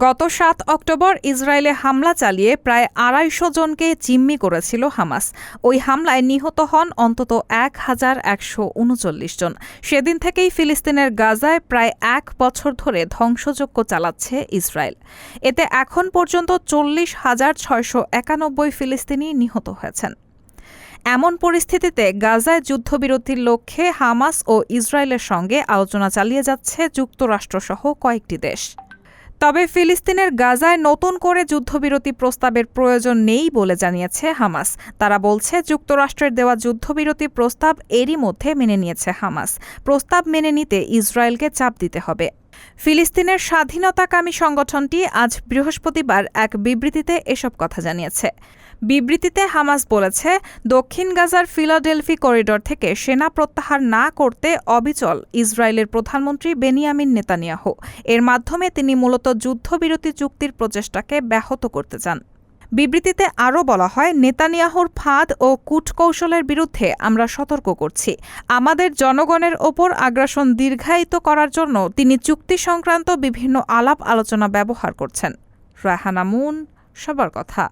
গত ৭ অক্টোবর ইসরায়েলে হামলা চালিয়ে প্রায় ২৫০ জনকে জিম্মি করেছিল হামাস। ওই হামলায় নিহত হন অন্তত ১,১৩৯ জন। সেদিন থেকেই ফিলিস্তিনের গাজায় প্রায় ১ বছর ধরে ধ্বংসযজ্ঞ চালাচ্ছে ইসরায়েল। এতে এখন পর্যন্ত ৪০,৬৯১ ফিলিস্তিনি নিহত হয়েছেন। এমন পরিস্থিতিতে গাজায় যুদ্ধবিরতির লক্ষ্যে হামাস ও ইসরায়েলের সঙ্গে আলোচনা চালিয়ে যাচ্ছে যুক্তরাষ্ট্রসহ কয়েকটি দেশ। তবে ফিলিস্তিনের গাজায় নতুন করে যুদ্ধবিরতি প্রস্তাবের প্রয়োজন নেই বলে জানিয়েছে হামাস। তারা বলছে, যুক্তরাষ্ট্রের দেওয়া যুদ্ধবিরতি প্রস্তাব এরই মধ্যে মেনে নিয়েছে হামাস। প্রস্তাব মেনে নিতে ইসরায়েলকে চাপ দিতে হবে। ফিলিস্তিনের স্বাধীনতাকামী সংগঠনটি আজ বৃহস্পতিবার এক বিবৃতিতে এসব কথা জানিয়েছে। বিবৃতিতে হামাস বলেছে, দক্ষিণ গাজার ফিলাডেলফি করিডর থেকে সেনা প্রত্যাহার না করতে অবিচল ইসরায়েলের প্রধানমন্ত্রী বেনিয়ামিন নেতানিয়াহু। এর মাধ্যমে তিনি মূলত যুদ্ধবিরতি চুক্তির প্রচেষ্টাকে ব্যাহত করতে চান। বিবৃতিতে আরও বলা হয়, নেতানিয়াহুর ফাঁদ ও কূটকৌশলের বিরুদ্ধে আমরা সতর্ক করছি। আমাদের জনগণের ওপর আগ্রাসন দীর্ঘায়িত করার জন্য তিনি চুক্তি সংক্রান্ত বিভিন্ন আলাপ আলোচনা ব্যবহার করছেন। রায়হানা মুন, সবার কথা।